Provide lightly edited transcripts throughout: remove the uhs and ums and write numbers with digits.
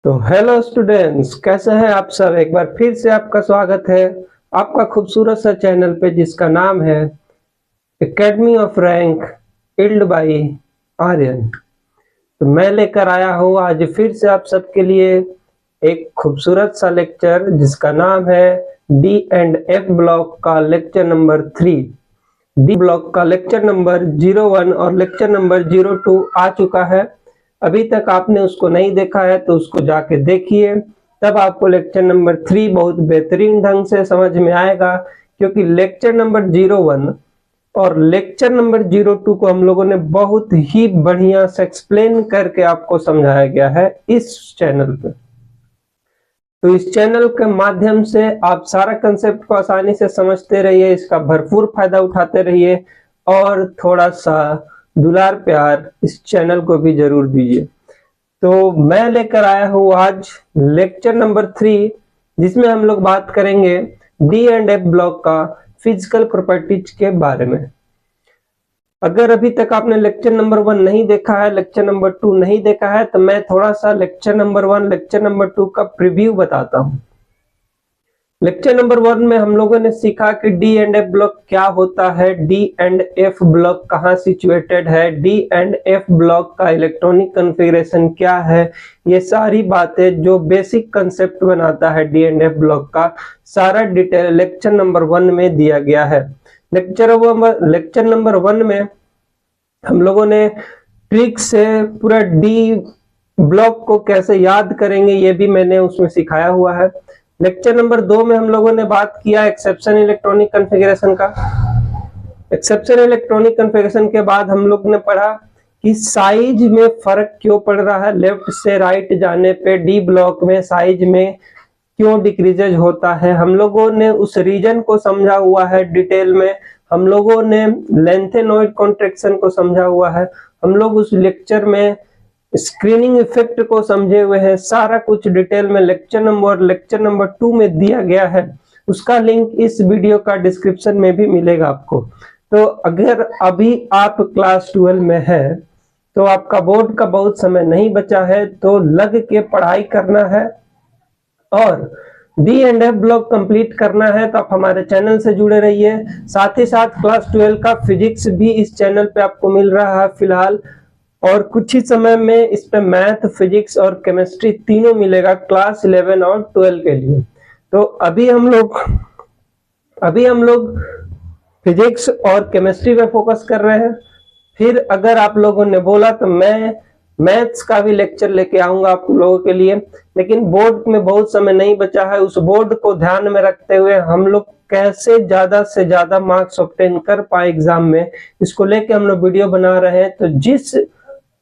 तो hello students, कैसे हैं आप सब। एक बार फिर से आपका स्वागत है आपका खूबसूरत सा चैनल पे जिसका नाम है एकेडमी ऑफ रैंक इल्ड बाई आर्यन। तो मैं लेकर आया हूँ आज फिर से आप सबके लिए एक खूबसूरत सा लेक्चर जिसका नाम है डी एंड एफ ब्लॉक का लेक्चर नंबर 3। डी ब्लॉक का लेक्चर नंबर 01 और लेक्चर नंबर 02 आ चुका है। अभी तक आपने उसको नहीं देखा है तो उसको जाके देखिए, तब आपको लेक्चर नंबर 3 बहुत बेहतरीन ढंग से समझ में आएगा, क्योंकि लेक्चर नंबर 01 और लेक्चर नंबर 02 को हम लोगों ने बहुत ही बढ़िया से एक्सप्लेन करके आपको समझाया गया है इस चैनल पे। तो इस चैनल के माध्यम से आप सारा कंसेप्ट को आसानी से समझते रहिए, इसका भरपूर फायदा उठाते रहिए और थोड़ा सा दुलार प्यार इस चैनल को भी जरूर दीजिए। तो मैं लेकर आया हूँ आज लेक्चर नंबर 3, जिसमें हम लोग बात करेंगे डी एंड एफ ब्लॉक का फिजिकल प्रॉपर्टीज के बारे में। अगर अभी तक आपने लेक्चर नंबर 1 नहीं देखा है, लेक्चर नंबर 2 नहीं देखा है, तो मैं थोड़ा सा लेक्चर नंबर 1 लेक्चर नंबर 2 का प्रीव्यू बताता हूँ। लेक्चर नंबर 1 में हम लोगों ने सीखा कि डी एंड एफ ब्लॉक क्या होता है, डी एंड एफ ब्लॉक कहाँ सिचुएटेड है, डी एंड एफ ब्लॉक का इलेक्ट्रॉनिक कॉन्फ़िगरेशन क्या है। ये सारी बातें जो बेसिक कंसेप्ट बनाता है डी एंड एफ ब्लॉक का, सारा डिटेल लेक्चर नंबर 1 में दिया गया है। लेक्चर नंबर 1 में हम लोगों ने ट्रिक से पूरा डी ब्लॉक को कैसे याद करेंगे ये भी मैंने उसमें सिखाया हुआ है। लेक्चर नंबर 2 में हम लोगों ने बात किया एक्सेप्शन इलेक्ट्रॉनिक कॉन्फ़िगरेशन का। एक्सेप्शन इलेक्ट्रॉनिक कॉन्फ़िगरेशन के बाद हम लोग ने पढ़ा कि साइज में फर्क क्यों पड़ रहा है, लेफ्ट से राइट जाने पे डी ब्लॉक में साइज में क्यों डिक्रीजेज होता है। हम लोगों ने उस रीजन को समझा हुआ है डिटेल में। हम लोगों ने लेंथेनॉइड कॉन्ट्रैक्शन को समझा हुआ है। हम लोग उस लेक्चर में स्क्रीनिंग इफेक्ट को समझे हुए हैं। सारा कुछ डिटेल में लेक्चर नंबर 2 में दिया गया है। उसका लिंक इस वीडियो का डिस्क्रिप्शन में भी मिलेगा आपको। तो अगर अभी आप क्लास 12 में है तो आपका बोर्ड का बहुत समय नहीं बचा है, तो लग के पढ़ाई करना है और D and F block complete करना है। तो आप हमारे चैनल से जुड़े रहिए। साथ ही साथ क्लास 12 का फिजिक्स भी इस चैनल पे आपको मिल रहा है फिलहाल, और कुछ ही समय में इस पे मैथ, फिजिक्स और केमिस्ट्री तीनों मिलेगा क्लास 11 और 12 के लिए। तो अभी हम लोग फिजिक्स और केमिस्ट्री पे फोकस कर रहे हैं। फिर अगर आप लोगों ने बोला तो मैं मैथ्स का भी लेक्चर लेके आऊंगा आप लोगों के लिए, लेकिन बोर्ड में बहुत समय नहीं बचा है। उस बोर्ड को ध्यान में रखते हुए हम लोग कैसे ज्यादा से ज्यादा मार्क्स ऑब्टेन कर पाए एग्जाम में, इसको लेके हम लोग वीडियो बना रहे हैं। तो जिस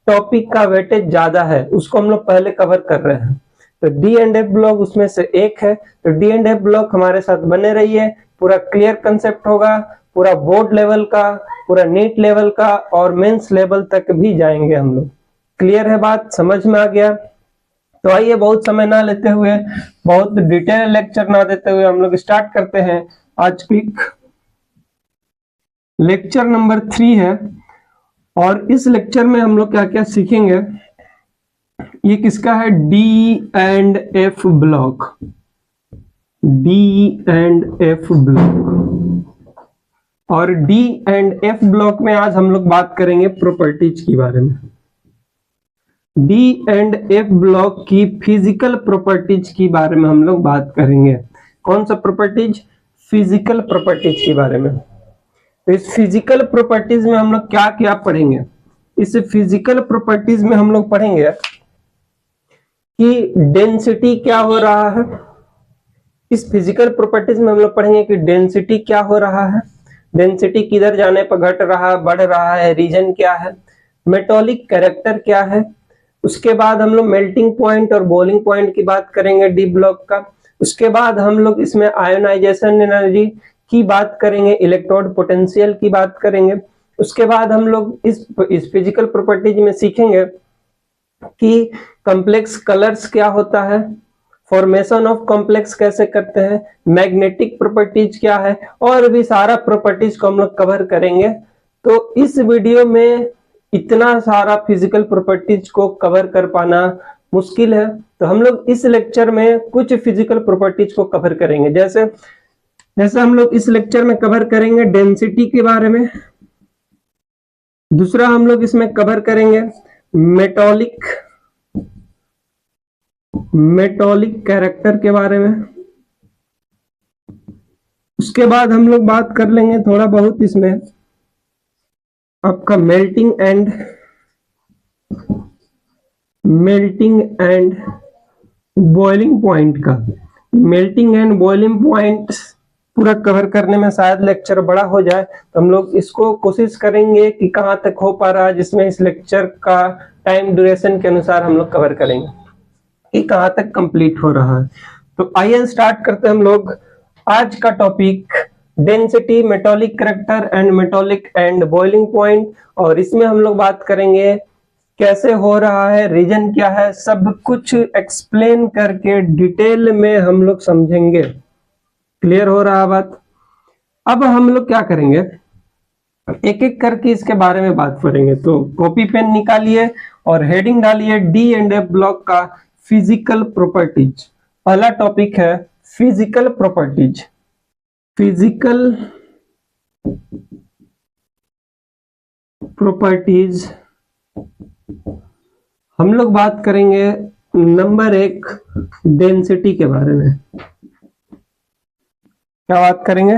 टॉपिक का वेटेज ज्यादा है उसको हम लोग पहले कवर कर रहे हैं। तो डी एंड एफ ब्लॉक उसमें से एक है। तो डी एंड एफ ब्लॉक हमारे साथ बने रहिए, पूरा क्लियर कंसेप्ट होगा, पूरा बोर्ड लेवल का, पूरा नीट लेवल का और मेंस लेवल तक भी जाएंगे हम लोग। क्लियर है बात, समझ में आ गया? तो आइए बहुत समय ना लेते हुए, बहुत डिटेल लेक्चर ना देते हुए हम लोग स्टार्ट करते हैं। आज पिक लेक्चर नंबर 3 है और इस लेक्चर में हम लोग क्या क्या सीखेंगे। ये किसका है? D and F block. D and F block. और डी एंड एफ ब्लॉक में आज हम लोग बात करेंगे प्रॉपर्टीज के बारे में। डी एंड एफ ब्लॉक की फिजिकल प्रॉपर्टीज के बारे में हम लोग बात करेंगे। कौन सा प्रॉपर्टीज? फिजिकल प्रॉपर्टीज के बारे में। तो इस फिजिकल प्रॉपर्टीज में हम लोग क्या क्या पढ़ेंगे? इस फिजिकल प्रॉपर्टीज में हम लोग पढ़ेंगे कि डेंसिटी क्या हो रहा है। इस फिजिकल प्रॉपर्टीज में हम लोग पढ़ेंगे कि डेंसिटी क्या हो रहा है, डेंसिटी किधर जाने पर घट रहा है, बढ़ रहा है, रीजन क्या है, मेटालिक कैरेक्टर क्या है। उसके बाद हम लोग मेल्टिंग पॉइंट और बॉइलिंग पॉइंट की बात करेंगे डी ब्लॉक का। उसके बाद हम लोग इसमें आयोनाइजेशन एनर्जी की बात करेंगे, इलेक्ट्रोड पोटेंशियल की बात करेंगे। उसके बाद हम लोग इस फिजिकल प्रॉपर्टीज में सीखेंगे कि कॉम्प्लेक्स कलर्स क्या होता है, फॉर्मेशन ऑफ कॉम्प्लेक्स कैसे करते हैं, मैग्नेटिक प्रॉपर्टीज क्या है, और भी सारा प्रॉपर्टीज को हम लोग कवर करेंगे। तो इस वीडियो में इतना सारा फिजिकल प्रॉपर्टीज को कवर कर पाना मुश्किल है। तो हम लोग इस लेक्चर में कुछ फिजिकल प्रॉपर्टीज को कवर करेंगे। जैसे हम लोग इस लेक्चर में कवर करेंगे डेंसिटी के बारे में। दूसरा हम लोग इसमें कवर करेंगे मेटॉलिक कैरेक्टर के बारे में। उसके बाद हम लोग बात कर लेंगे थोड़ा बहुत इसमें आपका मेल्टिंग एंड बॉइलिंग पॉइंट का। मेल्टिंग एंड बॉइलिंग पॉइंट पूरा कवर करने में शायद लेक्चर बड़ा हो जाए, तो हम लोग इसको कोशिश करेंगे कि कहाँ तक हो पा रहा है, जिसमें इस लेक्चर का टाइम ड्यूरेशन के अनुसार हम लोग कवर करेंगे कि कहाँ तक कंप्लीट हो रहा है। तो आइए स्टार्ट करते हैं हम लोग आज का topic density, metallic character and boiling point. और इसमें हम लोग बात करेंगे कैसे हो रहा है, रीजन क्या है, सब कुछ एक्सप्लेन करके डिटेल में हम लोग समझेंगे। क्लियर हो रहा है बात? अब हम लोग क्या करेंगे, एक एक करके इसके बारे में बात करेंगे। तो कॉपी पेन निकालिए और हेडिंग डालिए D&F ब्लॉक का फिजिकल प्रॉपर्टीज। पहला टॉपिक है फिजिकल प्रॉपर्टीज। हम लोग बात करेंगे नंबर 1 डेंसिटी के बारे में। क्या बात करेंगे?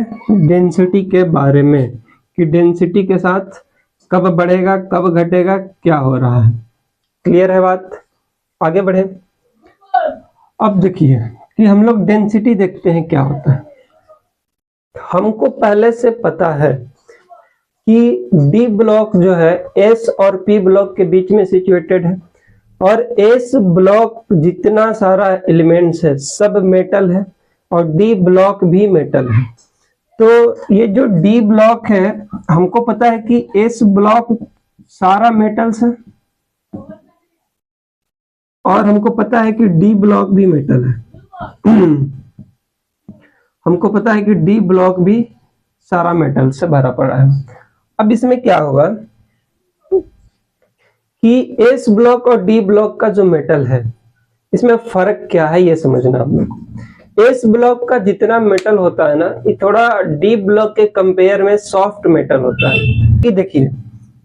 डेंसिटी के बारे में कि डेंसिटी के साथ कब बढ़ेगा, कब घटेगा, क्या हो रहा है। क्लियर है बात? आगे बढ़े। अब देखिए कि हम लोग डेंसिटी देखते हैं क्या होता है। हमको पहले से पता है कि डी ब्लॉक जो है एस और पी ब्लॉक के बीच में सिचुएटेड है, और एस ब्लॉक जितना सारा एलिमेंट्स है सब मेटल है और डी ब्लॉक भी मेटल है। तो ये जो डी ब्लॉक है, हमको पता है कि एस ब्लॉक सारा मेटल्स है और हमको पता है कि डी ब्लॉक भी मेटल है। हमको पता है कि डी ब्लॉक भी सारा मेटल से भरा पड़ा है। अब इसमें क्या होगा कि एस ब्लॉक और डी ब्लॉक का जो मेटल है, इसमें फर्क क्या है ये समझना हम लोग। एस ब्लॉक का जितना मेटल होता है ना, ये थोड़ा डी ब्लॉक के कंपेयर में सॉफ्ट मेटल होता है। ये देखिए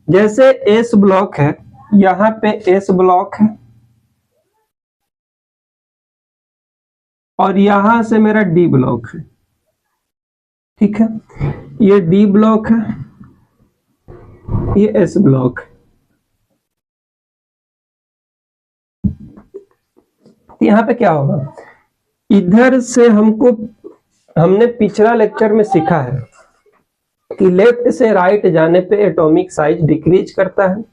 जैसे एस ब्लॉक है, यहाँ पे एस ब्लॉक है और यहां से मेरा डी ब्लॉक है। ठीक है, ये डी ब्लॉक है, ये एस ब्लॉक है। यहाँ पे क्या होगा, इधर से हमने पिछला लेक्चर में सीखा है कि लेफ्ट से राइट जाने पे एटॉमिक साइज डिक्रीज करता है।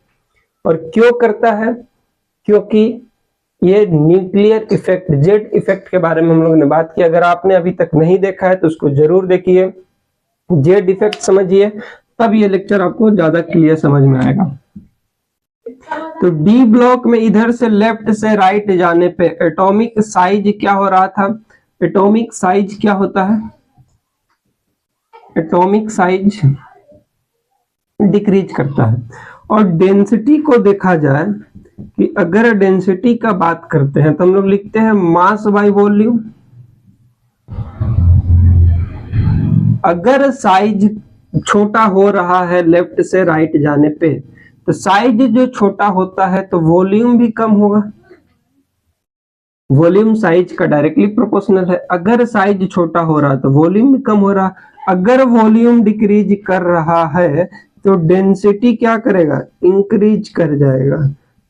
और क्यों करता है? क्योंकि ये न्यूक्लियर इफेक्ट, जेड इफेक्ट के बारे में हम लोगों ने बात की। अगर आपने अभी तक नहीं देखा है तो उसको जरूर देखिए, जेड इफेक्ट समझिए, तब ये लेक्चर आपको ज्यादा क्लियर समझ में आएगा। तो डी ब्लॉक में इधर से लेफ्ट से राइट जाने पे एटॉमिक साइज क्या हो रहा था? एटॉमिक साइज क्या होता है? एटॉमिक साइज डिक्रीज करता है। और डेंसिटी को देखा जाए कि अगर डेंसिटी का बात करते हैं तो हम लोग लिखते हैं मास बाय वॉल्यूम। अगर साइज छोटा हो रहा है लेफ्ट से राइट जाने पे, तो साइज जो छोटा होता है तो वॉल्यूम भी कम होगा। वॉल्यूम साइज का डायरेक्टली प्रोपोर्शनल है। अगर साइज छोटा हो रहा है तो वॉल्यूम भी कम हो रहा। अगर वॉल्यूम डिक्रीज कर रहा है तो डेंसिटी क्या करेगा? इंक्रीज कर जाएगा।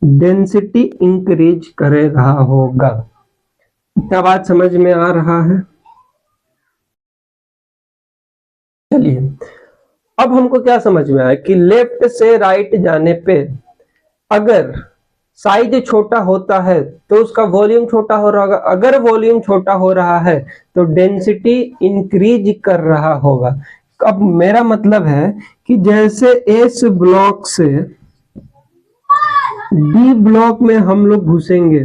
डेंसिटी इंक्रीज कर रहा होगा। क्या बात समझ में आ रहा है? चलिए, अब हमको क्या समझ में आया कि लेफ्ट से राइट जाने पे अगर साइज छोटा होता है तो उसका वॉल्यूम छोटा हो रहा होगा। अगर वॉल्यूम छोटा हो रहा है तो डेंसिटी इंक्रीज कर रहा होगा। अब मेरा मतलब है कि जैसे एस ब्लॉक से डी ब्लॉक में हम लोग घुसेंगे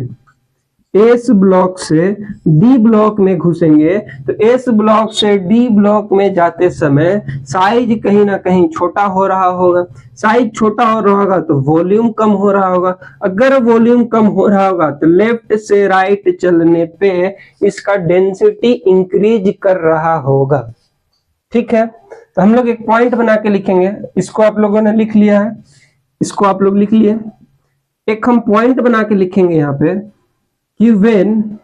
एस ब्लॉक से डी ब्लॉक में घुसेंगे तो एस ब्लॉक से डी ब्लॉक में जाते समय साइज कहीं ना कहीं छोटा हो रहा होगा। साइज छोटा हो रहा होगा तो वॉल्यूम कम हो रहा होगा। अगर वॉल्यूम कम हो रहा होगा तो लेफ्ट से राइट चलने पे इसका डेंसिटी इंक्रीज कर रहा होगा। ठीक है, तो हम लोग एक पॉइंट बना के लिखेंगे। इसको आप लोगों ने लिख लिया है, इसको आप लोग लिख लिए। एक हम पॉइंट बना के लिखेंगे यहाँ पे कि व्हेन,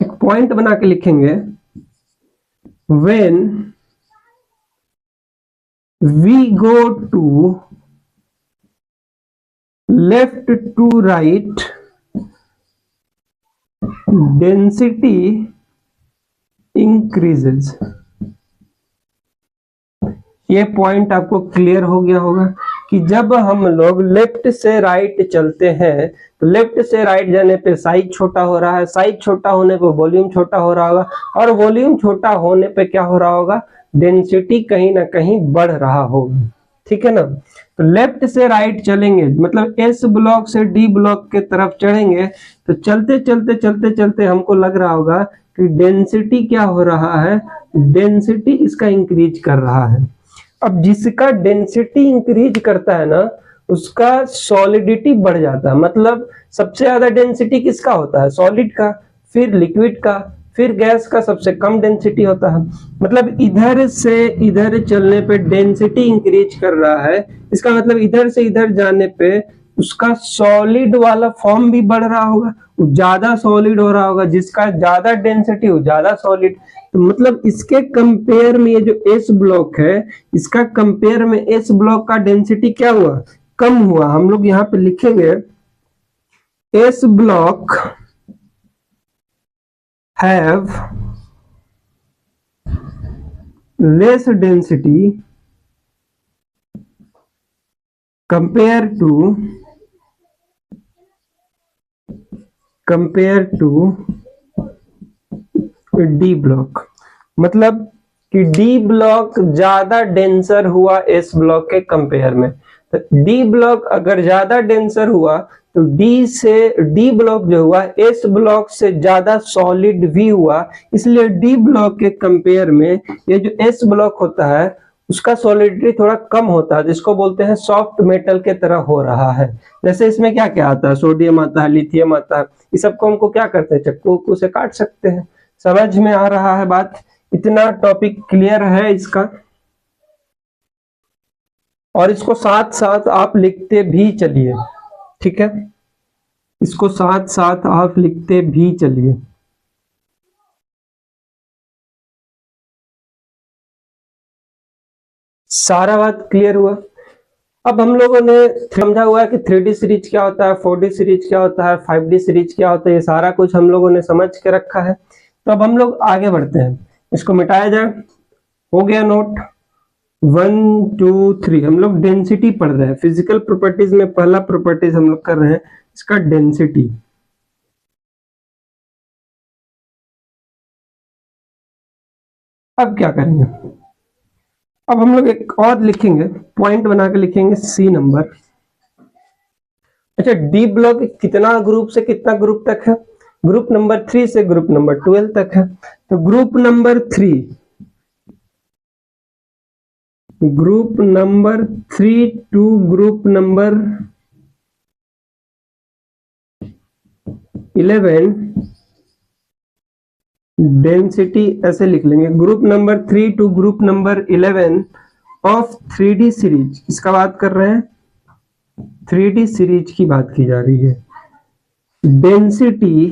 एक पॉइंट बना के लिखेंगे when we go to left to right density increases. ये पॉइंट आपको क्लियर हो गया होगा कि जब हम लोग लेफ्ट से राइट चलते हैं तो लेफ्ट से राइट जाने पे साइज छोटा हो रहा है, साइज छोटा होने पे वॉल्यूम छोटा हो रहा होगा, और वॉल्यूम छोटा होने पे क्या हो रहा होगा, डेंसिटी कहीं ना कहीं बढ़ रहा होगा। ठीक है ना, तो लेफ्ट से राइट चलेंगे मतलब एस ब्लॉक से डी ब्लॉक के तरफ चढ़ेंगे तो चलते चलते चलते चलते हमको लग रहा होगा कि डेंसिटी क्या हो रहा है, डेंसिटी इसका इंक्रीज कर रहा है। अब जिसका डेंसिटी इंक्रीज करता है ना उसका सॉलिडिटी बढ़ जाता है। मतलब सबसे ज्यादा डेंसिटी किसका होता है, सॉलिड का, फिर लिक्विड का, फिर गैस का सबसे कम डेंसिटी होता है। मतलब इधर से इधर चलने पे डेंसिटी इंक्रीज कर रहा है, इसका मतलब इधर से इधर जाने पे उसका सॉलिड वाला फॉर्म भी बढ़ रहा होगा, वो ज्यादा सॉलिड हो रहा होगा। जिसका ज्यादा डेंसिटी वो ज्यादा सॉलिड। तो मतलब इसके कंपेयर में ये जो एस ब्लॉक है, इसका कंपेयर में एस ब्लॉक का डेंसिटी क्या हुआ, कम हुआ। हम लोग यहाँ पे लिखेंगे S block have less density compare to D block. मतलब कि डी ब्लॉक ज्यादा डेंसर हुआ एस ब्लॉक के कंपेयर में। तो डी ब्लॉक अगर ज्यादा डेंसर हुआ तो डी ब्लॉक जो हुआ एस ब्लॉक से ज्यादा सॉलिड भी हुआ। इसलिए डी ब्लॉक के कंपेयर में ये जो एस ब्लॉक होता है उसका सॉलिडिटी थोड़ा कम होता है, जिसको बोलते हैं सॉफ्ट मेटल के तरह हो रहा है। जैसे इसमें क्या क्या आता है, सोडियम आता है, लिथियम आता है, इस सबको हमको क्या करते हैं, चाकू से काट सकते हैं। समझ में आ रहा है बात, इतना टॉपिक क्लियर है इसका। और इसको साथ साथ आप लिखते भी चलिए, ठीक है, इसको साथ साथ आप लिखते भी चलिए। सारा बात क्लियर हुआ। अब हम लोगों ने समझा हुआ है कि 3D सीरीज क्या होता है, 4D सीरीज क्या होता है, 5D सीरीज क्या होता है, ये सारा कुछ हम लोगों ने समझ के रखा है। तो अब हम लोग आगे बढ़ते हैं, इसको मिटाया जाए। हो गया नोट 1 2 3। हम लोग डेंसिटी पढ़ रहे हैं, फिजिकल प्रॉपर्टीज में पहला प्रॉपर्टीज हम लोग कर रहे हैं इसका डेंसिटी। अब क्या करेंगे, अब हम लोग एक और लिखेंगे, पॉइंट बना के लिखेंगे सी नंबर। अच्छा, डी ब्लॉक कितना ग्रुप से कितना ग्रुप तक है, ग्रुप नंबर 3 से ग्रुप नंबर 12 तक है। तो group number 3 to group number 11 density ऐसे लिख लेंगे। Group number 3 to group number 11 of 3D series. किसका बात कर रहे हैं, 3D सीरीज की बात की जा रही है। डेंसिटी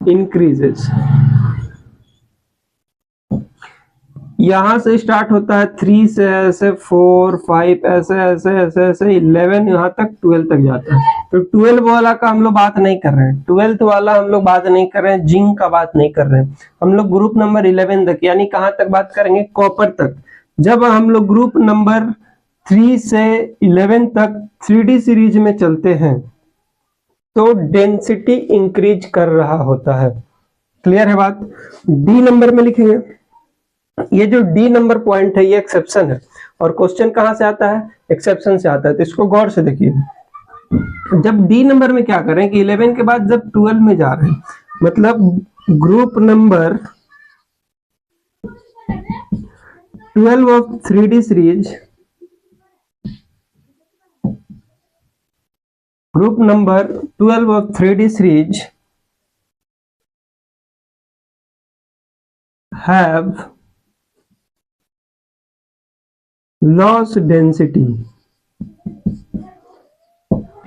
इंक्रीजेस, यहां से स्टार्ट होता है 3 से ऐसे 4 5 ऐसे ऐसे ऐसे ऐसे 11 यहां तक 12 तक जाता है। तो 12 वाला का हम लोग बात नहीं कर रहे हैं, 12th वाला हम लोग बात नहीं कर रहे हैं, जिंक का बात नहीं कर रहे हैं। हम लोग ग्रुप नंबर 11 तक, यानी कहां तक बात करेंगे, कॉपर तक। जब हम लोग ग्रुप नंबर 3 से 11 तक 3D सीरीज में चलते हैं तो डेंसिटी इंक्रीज कर रहा होता है। क्लियर है बात। डी नंबर में लिखेंगे, ये जो डी नंबर पॉइंट है ये एक्सेप्शन है, और क्वेश्चन कहां से आता है, एक्सेप्शन से आता है। तो इसको गौर से देखिए, जब डी नंबर में क्या करें कि 11 के बाद जब 12 में जा रहे हैं, मतलब group number 12 of 3D series, group number 12 of 3D series have loss density।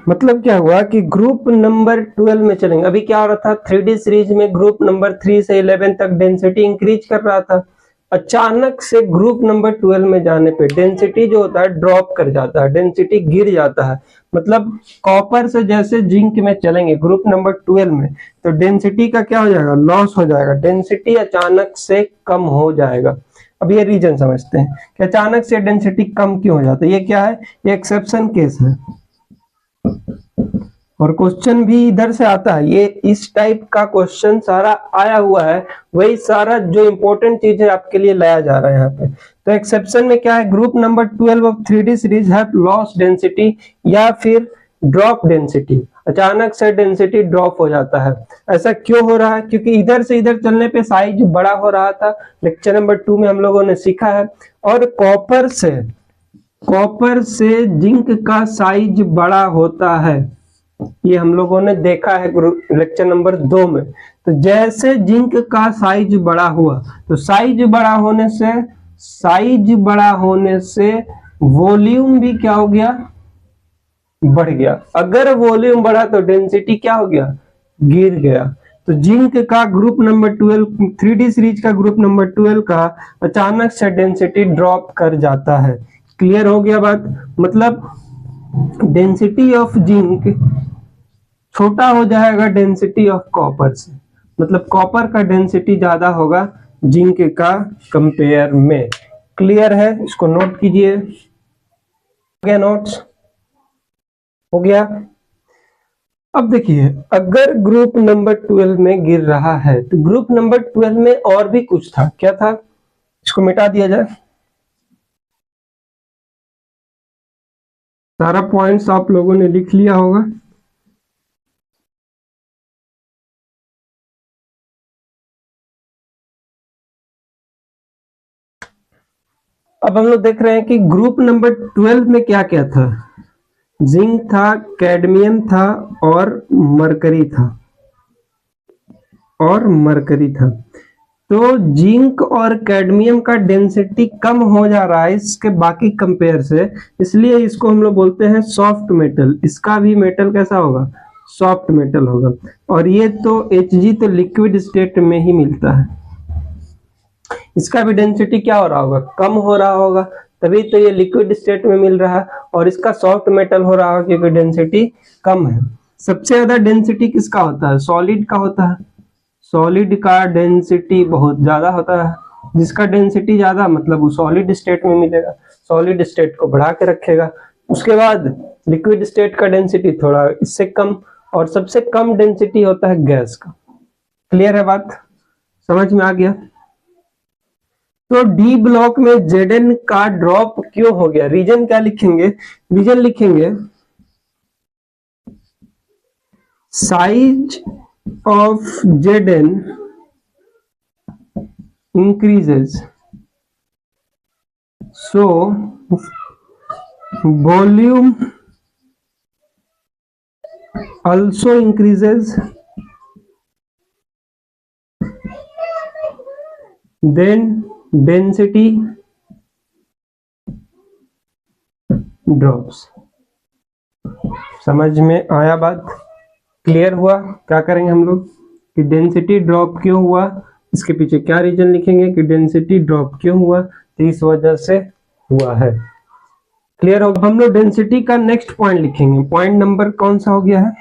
मतलब क्या हुआ कि ग्रुप नंबर 12 में चलेंगे। अभी क्या हो रहा था, 3D सीरीज में ग्रुप नंबर 3 से 11 तक डेंसिटी इंक्रीज कर रहा था। अचानक से ग्रुप नंबर 12 में जाने पे डेंसिटी जो होता है ड्रॉप कर जाता है, डेंसिटी गिर जाता है। मतलब कॉपर से जैसे जिंक में चलेंगे ग्रुप नंबर 12 में, तो डेंसिटी का क्या हो जाएगा, लॉस हो जाएगा, डेंसिटी अचानक से कम हो जाएगा। अब ये रीजन समझते हैं कि अचानक से डेंसिटी कम क्यों हो जाता है। ये क्या है, ये एक्सेप्शन केस है और क्वेश्चन भी इधर से आता है। ये इस टाइप का क्वेश्चन सारा आया हुआ है, वही सारा जो इंपॉर्टेंट चीज है आपके लिए लाया जा रहा है यहाँ पे। तो एक्सेप्शन में क्या है, group number 12 of 3D series है लॉस डेंसिटी या फिर ड्रॉप डेंसिटी, अचानक से डेंसिटी ड्रॉप हो जाता है। ऐसा क्यों हो रहा है, क्योंकि इधर से इधर चलने पे साइज बड़ा हो रहा था, लेक्चर नंबर 2 में हम लोगों ने सीखा है। और कॉपर से जिंक का साइज बड़ा होता है, ये हम लोगों ने देखा है लेक्चर नंबर 2 में। तो जैसे जिंक का साइज बड़ा हुआ, तो साइज बड़ा होने से वॉल्यूम भी क्या हो गया, बढ़ गया। अगर वॉल्यूम बढ़ा तो डेंसिटी क्या हो गया, गिर गया। तो जिंक का ग्रुप नंबर 12, 3D सीरीज का ग्रुप नंबर 12 का अचानक से डेंसिटी ड्रॉप कर जाता है। क्लियर हो गया बात। मतलब डेंसिटी ऑफ जिंक छोटा हो जाएगा डेंसिटी ऑफ कॉपर से, मतलब कॉपर का डेंसिटी ज्यादा होगा जिंक का कंपेयर में। क्लियर है, इसको नोट कीजिए। हो गया, नोट्स हो गया। अब देखिए, अगर ग्रुप नंबर 12 में गिर रहा है तो ग्रुप नंबर 12 में और भी कुछ था। क्या था, इसको मिटा दिया जाए। सारा पॉइंट्स आप लोगों ने लिख लिया होगा। अब हम लोग देख रहे हैं कि ग्रुप नंबर 12 में क्या क्या था, जिंक था, कैडमियम था और मरकरी था। तो जिंक और कैडमियम का डेंसिटी कम हो जा रहा है इसके बाकी कंपेयर से, इसलिए इसको हम लोग बोलते हैं सॉफ्ट मेटल। इसका भी मेटल कैसा होगा, सॉफ्ट मेटल होगा। और ये तो Hg तो लिक्विड स्टेट में ही मिलता है, इसका भी डेंसिटी क्या हो रहा होगा, कम हो रहा होगा, तभी तो ये लिक्विड स्टेट में मिल रहा है। और इसका सॉफ्ट मेटल हो रहा होगा क्योंकि डेंसिटी कम है। सबसे ज्यादा डेंसिटी किसका होता है, सॉलिड का होता है। सॉलिड का डेंसिटी बहुत ज्यादा होता है, जिसका डेंसिटी ज्यादा मतलब वो सॉलिड स्टेट में मिलेगा, सॉलिड स्टेट को बढ़ा के रखेगा। उसके बाद लिक्विड स्टेट का डेंसिटी थोड़ा इससे कम, और सबसे कम डेंसिटी होता है गैस का। क्लियर है बात, समझ में आ गया। तो डी ब्लॉक में Zn का ड्रॉप क्यों हो गया, रीजन क्या लिखेंगे, रीजन लिखेंगे size of Zn increases, so volume also increases, then density drops। समझ में आया बात, क्लियर हुआ। क्या करेंगे हम लोग कि डेंसिटी ड्रॉप क्यों हुआ, इसके पीछे क्या रीजन लिखेंगे कि डेंसिटी ड्रॉप क्यों हुआ, तो इस वजह से हुआ है। क्लियर हो। हम लोग डेंसिटी का नेक्स्ट पॉइंट लिखेंगे। पॉइंट नंबर कौन सा हो गया है,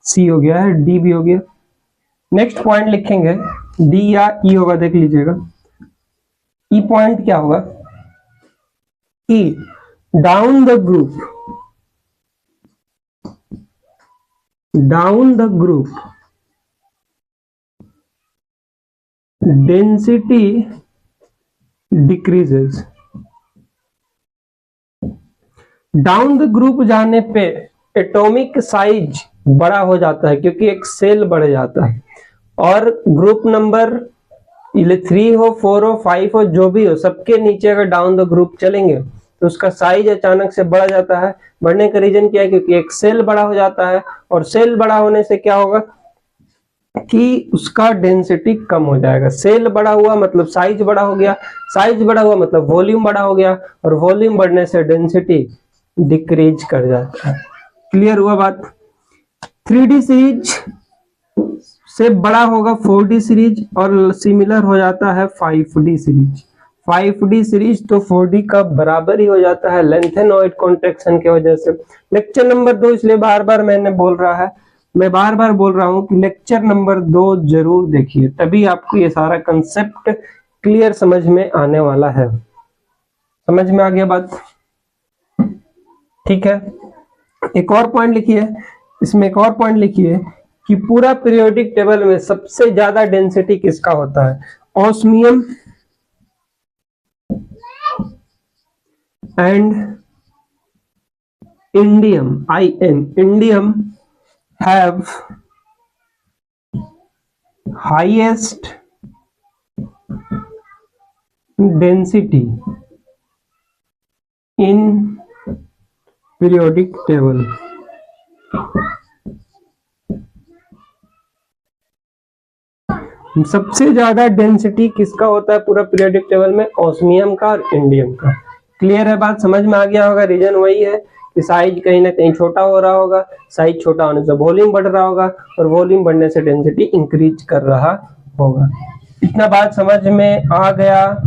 सी हो गया है, डी भी हो गया। नेक्स्ट पॉइंट लिखेंगे डी या ई होगा, देख लीजिएगा। ई पॉइंट क्या होगा, ई down the group density decreases. Down the group जाने पे एटॉमिक साइज बड़ा हो जाता है क्योंकि एक सेल बढ़ जाता है, और ग्रुप नंबर 3 हो, 4 हो, 5 हो, जो भी हो, सबके नीचे अगर डाउन द ग्रुप चलेंगे तो उसका साइज अचानक से बढ़ जाता है। बढ़ने का रीजन क्या है? क्योंकि एक सेल बड़ा हो जाता है, और सेल बड़ा होने से क्या होगा कि उसका डेंसिटी कम हो जाएगा। सेल बड़ा हुआ मतलब साइज बड़ा हो गया, साइज बड़ा हुआ मतलब वॉल्यूम बड़ा हो गया, और वॉल्यूम बढ़ने से डेंसिटी डिक्रीज कर जाता है। क्लियर हुआ बात? 3D सीरीज से बड़ा होगा 4D सीरीज, और सिमिलर हो जाता है 5D सीरीज। 5D सीरीज तो 4D का बराबर ही हो जाता है लेंथेनॉइड कॉन्ट्रैक्शन की वजह से। लेक्चर नंबर 2 इसलिए बार बार मैं बार बार बोल रहा हूं कि लेक्चर नंबर 2 जरूर देखिए, तभी आपको ये सारा कंसेप्ट क्लियर समझ में आने वाला है। समझ में आ गया बात? ठीक है, एक और पॉइंट लिखिए, इसमें एक और पॉइंट लिखिए कि पूरा पीरियोडिक टेबल में सबसे ज्यादा डेंसिटी किसका होता है? Osmium and indium, indium have highest density in periodic table. सबसे ज्यादा डेंसिटी किसका होता है पूरा पीरियोडिक टेबल में? ऑस्मियम का और इंडियम का। क्लियर है बात? समझ में आ गया होगा। रीजन वही है कि साइज कहीं ना कहीं छोटा हो रहा होगा, साइज छोटा होने से वॉल्यूम बढ़ रहा होगा, और वॉल्यूम बढ़ने से डेंसिटी इंक्रीज कर रहा होगा। इतना बात समझ में आ गया।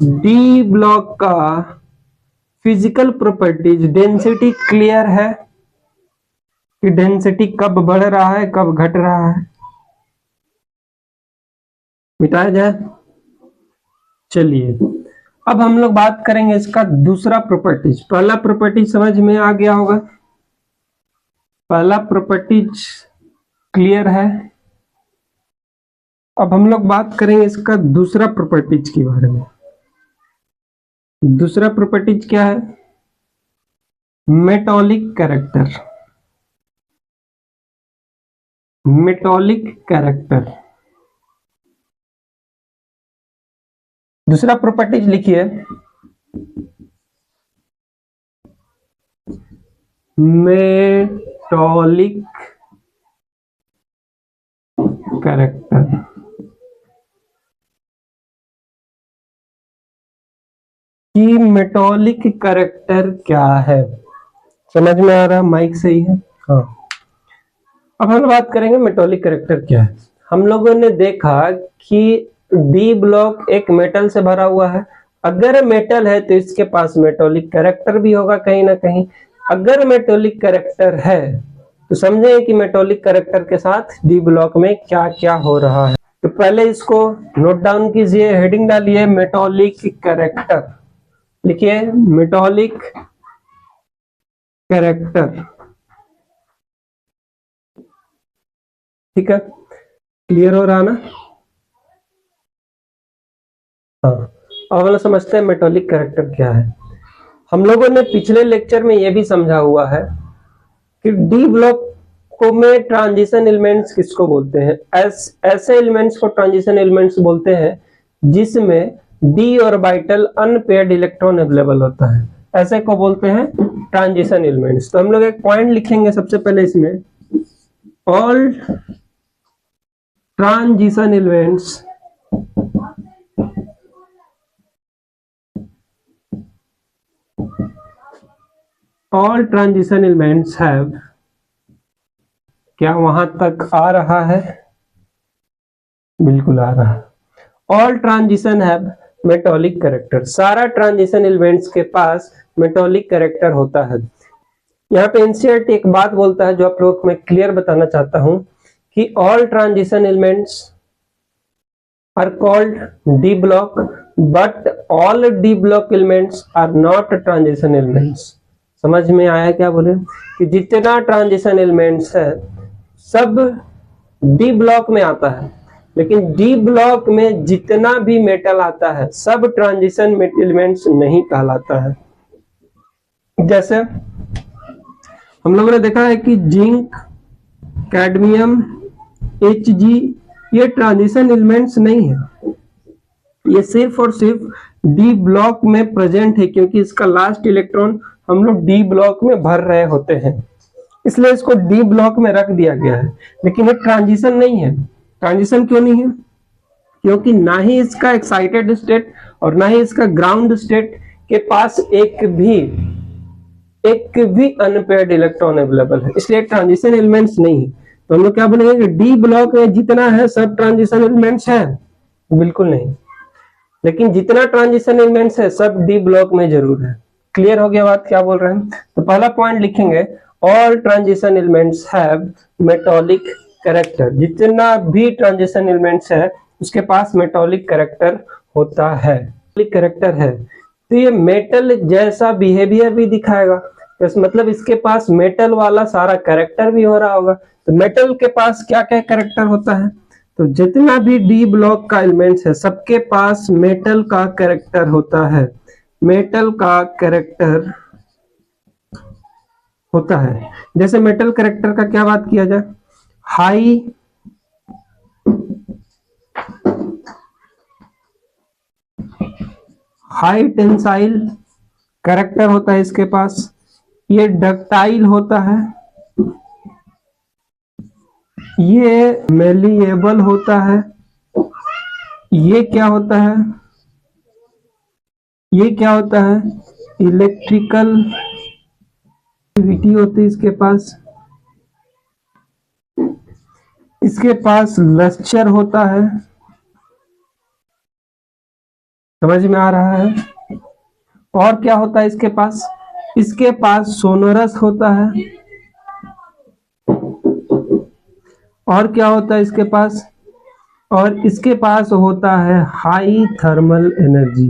डी ब्लॉक का फिजिकल प्रॉपर्टीज, डेंसिटी क्लियर है कि डेंसिटी कब बढ़ रहा है कब घट रहा है? मिटाया जाए। चलिए अब हम लोग बात करेंगे इसका दूसरा प्रॉपर्टीज। पहला प्रॉपर्टीज समझ में आ गया होगा, पहला प्रॉपर्टीज क्लियर है। अब हम लोग बात करेंगे इसका दूसरा प्रॉपर्टीज के बारे में। दूसरा प्रॉपर्टीज क्या है? मेटॉलिक कैरेक्टर। मेटॉलिक कैरेक्टर दूसरा प्रॉपर्टीज लिखिए, मेटॉलिक कैरेक्टर। कि मेटॉलिक कैरेक्टर क्या है? समझ में आ रहा? माइक सही है? हाँ। अब हम बात करेंगे मेटॉलिक कैरेक्टर क्या है। हम लोगों ने देखा कि डी ब्लॉक एक मेटल से भरा हुआ है। अगर मेटल है तो इसके पास मेटॉलिक कैरेक्टर भी होगा कहीं ना कहीं। अगर मेटॉलिक कैरेक्टर है तो समझे कि मेटॉलिक कैरेक्टर के साथ डी ब्लॉक में क्या क्या हो रहा है। तो पहले इसको नोट डाउन कीजिए, हेडिंग डालिए मेटॉलिक कैरेक्टर। लिखिए मेटॉलिक कैरेक्टर। ठीक है, क्लियर हो रहा ना? हाँ, अब हम समझते हैं मेटॉलिक कैरेक्टर क्या है। हम लोगों ने पिछले लेक्चर में यह भी समझा हुआ है कि डी ब्लॉक को में ट्रांजिशन एलिमेंट्स किसको बोलते हैं? ऐसे एलिमेंट्स को ट्रांजिशन एलिमेंट्स बोलते हैं जिसमें D orbital unpaired electron available होता है, ऐसे को बोलते हैं ट्रांजिशन एलिमेंट्स। तो हम लोग एक पॉइंट लिखेंगे सबसे पहले इसमें, all transition elements all transition elements have, क्या वहां तक आ रहा है? बिल्कुल आ रहा है। all transition have metallic character। सारा ट्रांजिशन एलिमेंट्स के पास मेटॉलिक कैरेक्टर होता है। यहाँ पे एनसीईआरटी एक बात बोलता है जो आप लोग को मैं क्लियर बताना चाहता हूं कि all transition elements are called D block but all D block elements are not transition elements। समझ में आया क्या बोले? कि जितना ट्रांजिशन एलिमेंट्स है सब डी ब्लॉक में आता है, लेकिन डी ब्लॉक में जितना भी मेटल आता है सब ट्रांजिशन एलिमेंट्स नहीं कहलाता है। जैसे हम लोगों ने देखा है कि जिंक, कैडमियम, Hg ये ट्रांजिशन एलिमेंट्स नहीं है, ये सिर्फ और सिर्फ डी ब्लॉक में प्रेजेंट है, क्योंकि इसका लास्ट इलेक्ट्रॉन हम लोग डी ब्लॉक में भर रहे होते हैं, इसलिए इसको डी ब्लॉक में रख दिया गया है। लेकिन ये ट्रांजिशन नहीं है। ट्रांजिशन क्यों नहीं है? क्योंकि ना ही इसका एक्साइटेड स्टेट और ना ही इसका ग्राउंड स्टेट के पास एक भी अनपेयर्ड इलेक्ट्रॉन अवेलेबल है, इसलिए ट्रांजिशन एलिमेंट्स नहीं है। तो हम लोग क्या बोलेंगे कि डी ब्लॉक में जितना है सब ट्रांजिशन एलिमेंट्स है? बिल्कुल नहीं। लेकिन जितना ट्रांजिशन एलिमेंट्स है सब डी ब्लॉक में जरूर है। क्लियर हो गया बात क्या बोल रहे हैं? तो पहला पॉइंट लिखेंगे, all transition elements have metallic character. जितना भी ट्रांजिशन एलिमेंट्स है उसके पास मेटॉलिक कैरेक्टर होता है। कैरेक्टर है तो ये मेटल जैसा बिहेवियर भी दिखाएगा, तो मतलब इसके पास मेटल वाला सारा कैरेक्टर भी हो रहा होगा। तो मेटल के पास क्या क्या कैरेक्टर होता है? तो जितना भी डी ब्लॉक का एलिमेंट्स है सबके पास मेटल का कैरेक्टर होता है। मेटल का कैरेक्टर होता है। जैसे मेटल कैरेक्टर का क्या बात किया जाए? हाई टेंसाइल कैरेक्टर होता है इसके पास। ये डक्टाइल होता है, ये मेलिएबल होता है। ये क्या होता है? ये क्या होता है? इलेक्ट्रिकल एक्टिविटी होती है इसके पास। इसके पास लस्चर होता है, समझ में आ रहा है? और क्या होता है इसके पास? इसके पास सोनोरस होता है। और क्या होता है इसके पास? और इसके पास होता है हाई थर्मल एनर्जी।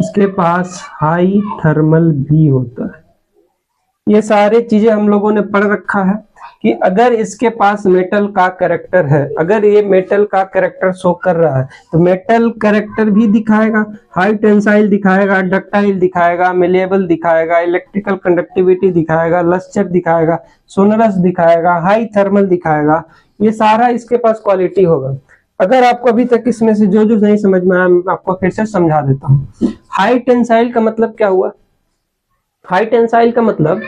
इसके पास हाई थर्मल भी होता है। ये सारे चीजें हम लोगों ने पढ़ रखा है कि अगर इसके पास मेटल का कैरेक्टर है, अगर ये मेटल का कैरेक्टर शो कर रहा है तो मेटल कैरेक्टर भी दिखाएगा, हाई टेंसाइल दिखाएगा, डक्टाइल दिखाएगा, मेलेबल दिखाएगा, इलेक्ट्रिकल कंडक्टिविटी दिखाएगा, लस्चर दिखाएगा, सोनरस दिखाएगा, हाई थर्मल दिखाएगा। ये सारा इसके पास क्वालिटी होगा। अगर आपको अभी तक इसमें से जो नहीं समझ में आया, आपको फिर से समझा देता हूँ। हाई टेंसाइल का मतलब क्या हुआ? हाई टेंसाइल का मतलब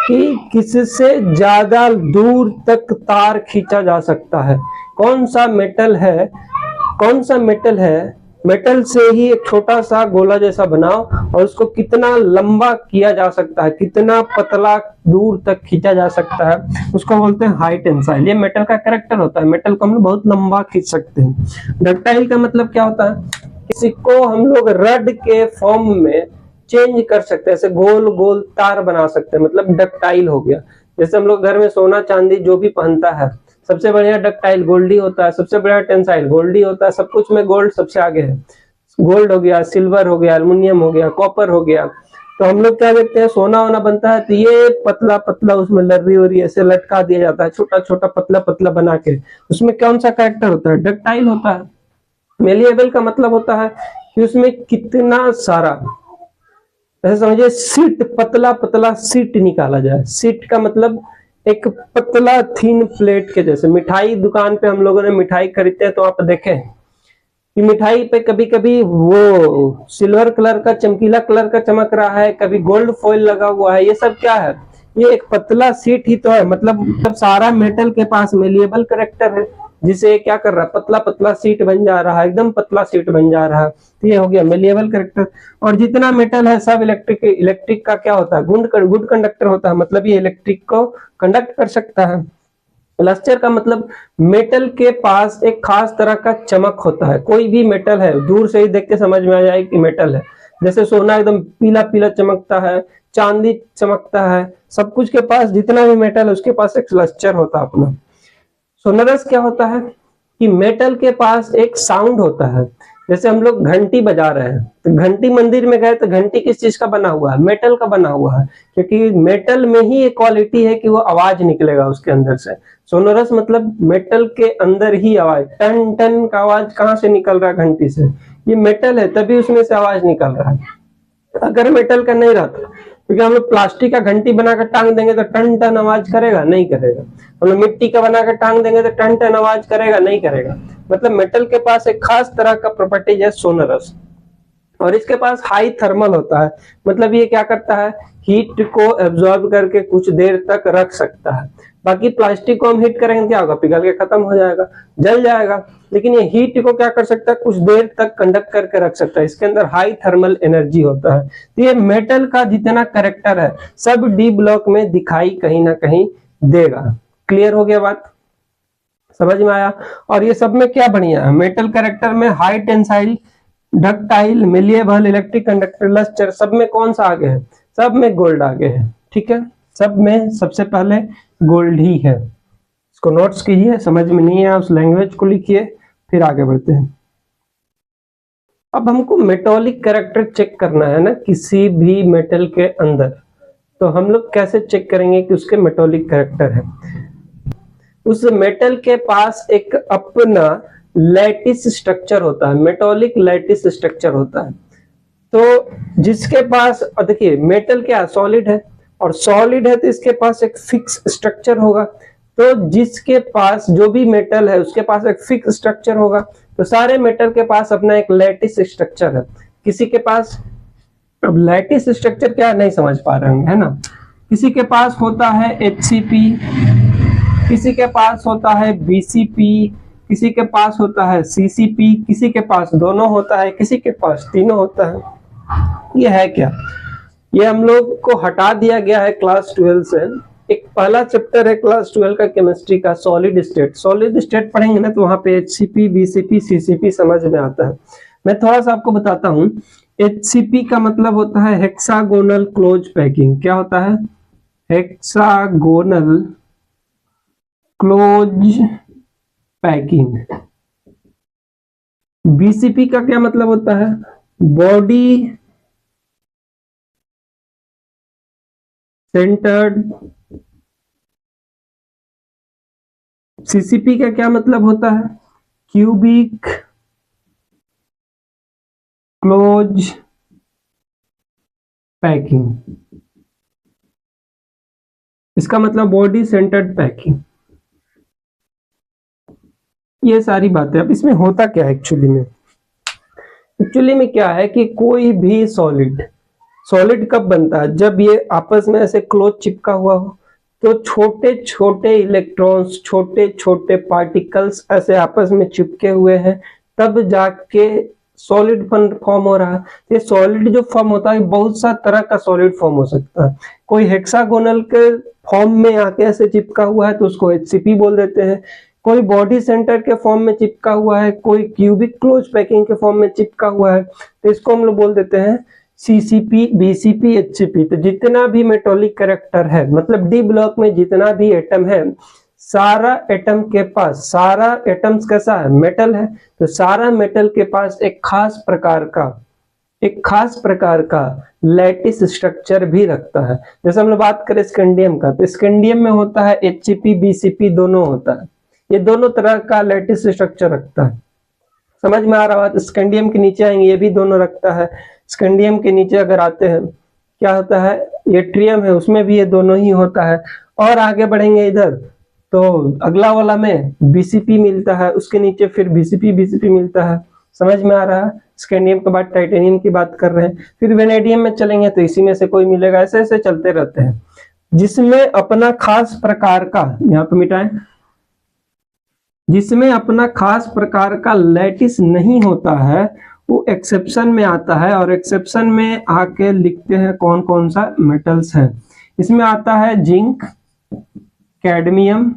कि किससे ज्यादा दूर तक तार खींचा जा सकता है। कौन सा मेटल है? कौन सा मेटल है? मेटल से ही एक छोटा सा गोला जैसा बनाओ और उसको कितना लंबा किया जा सकता है, कितना पतला दूर तक खींचा जा सकता है, उसको बोलते हैं हाई टेंसाइल। ये मेटल का कैरेक्टर होता है। मेटल को हम लोग बहुत लंबा खींच सकते हैं। डक्टाइल का मतलब क्या होता है? किसी को हम लोग रड के फॉर्म में चेंज कर सकते हैं, ऐसे गोल गोल तार बना सकते हैं, मतलब डक्टाइल हो गया। जैसे हम लोग घर में सोना चांदी जो भी पहनता है, सबसे बढ़िया डक्टाइल गोल्ड ही होता है, सबसे बढ़िया टेंसाइल गोल्ड ही होता है। सब कुछ में गोल्ड सबसे आगे है। गोल्ड हो गया, सिल्वर हो गया, एल्युमिनियम हो गया, कॉपर हो गया। तो हम लोग क्या देखते हैं, सोना वोना बनता है तो ये पतला पतला उसमें लर्री वरी ऐसे लटका दिया जाता है, छोटा छोटा पतला पतला बना के। उसमें कौन सा कैरेक्टर होता है? डक्टाइल होता है। मेलिएबल का मतलब होता है कि उसमें कितना सारा, ऐसे समझिए सीट, पतला पतला सीट निकाला जाए। सीट का मतलब एक पतला थीन प्लेट के जैसे। मिठाई दुकान पे हम लोगों ने मिठाई खरीदते हैं तो आप देखें कि मिठाई पे कभी कभी वो सिल्वर कलर का, चमकीला कलर का चमक रहा है, कभी गोल्ड फॉइल लगा हुआ है। ये सब क्या है? ये एक पतला सीट ही तो है। मतलब सारा मेटल के पास मेलिएबल कैरेक्टर है, जिसे क्या कर रहा है, पतला पतला सीट बन जा रहा है, एकदम पतला सीट बन जा रहा है। तो ये हो गया मेलिएबल कैरेक्टर। और जितना मेटल है सब इलेक्ट्रिक का क्या होता है? गुड कंडक्टर होता है, मतलब ये इलेक्ट्रिक को कंडक्ट कर सकता है। लस्टर का मतलब मेटल के पास एक खास तरह का चमक होता है। कोई भी मेटल है दूर से ही देख के समझ में आ जाए कि मेटल है। जैसे सोना एकदम पीला पीला चमकता है, चांदी चमकता है, सब कुछ के पास जितना भी मेटल है उसके पास एक लस्टर होता है अपना। सोनरस क्या होता है कि मेटल के पास एक साउंड होता है। जैसे हम लोग घंटी बजा रहे हैं तो घंटी मंदिर में गए तो घंटी किस चीज का बना हुआ है? मेटल का बना हुआ है, क्योंकि मेटल में ही एक क्वालिटी है कि वो आवाज निकलेगा उसके अंदर से। सोनोरस मतलब मेटल के अंदर ही आवाज, टन टन का आवाज कहाँ से निकल रहा है? घंटी से। ये मेटल है तभी उसमें से आवाज निकल रहा है। अगर मेटल का नहीं रहता क्योंकि हम लोग प्लास्टिक का घंटी बनाकर टांग देंगे तो टन टन आवाज करेगा? नहीं करेगा। हम लोग मिट्टी का बनाकर टांग देंगे तो टन टन आवाज करेगा? नहीं करेगा। मतलब मेटल के पास एक खास तरह का प्रॉपर्टीज है सोनरस, और इसके पास हाई थर्मल होता है। मतलब ये क्या करता है, हीट को एब्जॉर्ब करके कुछ देर तक रख सकता है। बाकी प्लास्टिक को हम हीट करेंगे क्या होगा, पिघल के खत्म हो जाएगा, जल जाएगा। लेकिन ये हीट को क्या कर सकता है, कुछ देर तक कंडक्ट करके रख सकता है। इसके अंदर हाई थर्मल एनर्जी होता है। तो ये मेटल का जितना कैरेक्टर है सब डी ब्लॉक में दिखाई कहीं ना कहीं देगा। क्लियर हो गया बात, समझ में आया? और ये सब में क्या बढ़िया है, मेटल कैरेक्टर में high tensile, ductile, malleable, electric conductor, lustre, सब में कौन सा आगे है? सब में गोल्ड आगे है। ठीक है, सब में सबसे पहले गोल्ड ही है। इसको नोट्स कीजिए, समझ में नहीं है उस लैंग्वेज को लिखिए, फिर आगे बढ़ते हैं। अब हमको मेटॉलिक कैरेक्टर चेक करना है ना किसी भी मेटल के अंदर, तो हम लोग कैसे चेक करेंगे कि उसके मेटॉलिक कैरेक्टर है? उस मेटल के पास एक अपना लैटिस स्ट्रक्चर होता है, मेटॉलिक लैटिस स्ट्रक्चर होता है। तो जिसके पास, देखिए मेटल क्या सॉलिड है, और सॉलिड है तो इसके पास एक फिक्स स्ट्रक्चर होगा। तो जिसके पास जो भी मेटल है उसके पास एक फिक्स स्ट्रक्चर होगा। तो सारे मेटल के पास अपना एक लैटिस स्ट्रक्चर है। किसी के पास, अब लैटिस स्ट्रक्चर क्या नहीं समझ पा रहे हैं, है ना? किसी के पास होता है HCP, किसी के पास होता है BCP, किसी के पास होता है CCP, किसी के पास दोनों होता है, किसी के पास तीनों होता है। ये है क्या? ये हम लोग को हटा दिया गया है क्लास 12 से। एक पहला चैप्टर है क्लास 12 का केमिस्ट्री का, सॉलिड स्टेट। सॉलिड स्टेट पढ़ेंगे ना तो वहां पे HCP, BCP, CCP समझ में आता है। मैं थोड़ा सा आपको बताता हूँ। HCP का मतलब होता है हेक्सागोनल क्लोज पैकिंग। क्या होता है? Hexagonal close packing. BCP का क्या मतलब होता है? Body centred. CCP का क्या मतलब होता है? Cubic close packing. इसका मतलब बॉडी सेंटर्ड पैकिंग। ये सारी बातें। अब इसमें होता क्या है एक्चुअली में? एक्चुअली में क्या है कि कोई भी सॉलिड कब बनता है? जब ये आपस में ऐसे क्लोज चिपका हुआ हो, तो छोटे छोटे इलेक्ट्रॉन्स, छोटे छोटे पार्टिकल्स ऐसे आपस में चिपके हुए हैं, तब जाके सॉलिड फॉर्म हो रहा है। ये सॉलिड जो फॉर्म होता है बहुत सा तरह का सॉलिड फॉर्म हो सकता है। कोई हेक्सागोनल के फॉर्म में आके ऐसे चिपका हुआ है तो उसको HCP बोल देते हैं। कोई बॉडी सेंटर के फॉर्म में चिपका हुआ है, कोई क्यूबिक क्लोज पैकिंग के फॉर्म में चिपका हुआ है, तो इसको हम लोग बोल देते हैं CCP, BCP, HCP। तो जितना भी मेटॉलिक कैरेक्टर है, मतलब डी ब्लॉक में जितना भी एटम है, सारा एटम के पास, सारा एटम्स कैसा है? मेटल है। तो सारा मेटल के पास एक खास प्रकार का लैटिस स्ट्रक्चर भी रखता है। जैसे हम लोग बात करें स्कैंडियम का, तो स्कैंडियम में होता है HCP, BCP दोनों होता है। ये दोनों तरह का लैटिस स्ट्रक्चर रखता है। समझ में आ रहा है? स्कैंडियम के नीचे आएंगे, ये भी दोनों रखता है। स्कैंडियम के नीचे अगर आते हैं, क्या होता है? ये ट्रियम है, उसमें भी ये दोनों ही होता है। और आगे बढ़ेंगे इधर तो अगला वाला में BCP मिलता है, उसके नीचे फिर BCP मिलता है। समझ में आ रहा है? स्कैंडियम के बाद टाइटेनियम की बात कर रहे हैं, फिर वेनेडियम में चलेंगे तो इसी में से कोई मिलेगा। ऐसे ऐसे चलते रहते हैं, जिसमें अपना खास प्रकार का, यहाँ पे मिटाएं, जिसमें अपना खास प्रकार का लैटिस नहीं होता है वो एक्सेप्शन में आता है। और एक्सेप्शन में आके लिखते हैं कौन कौन सा मेटल्स है। इसमें आता है जिंक, कैडमियम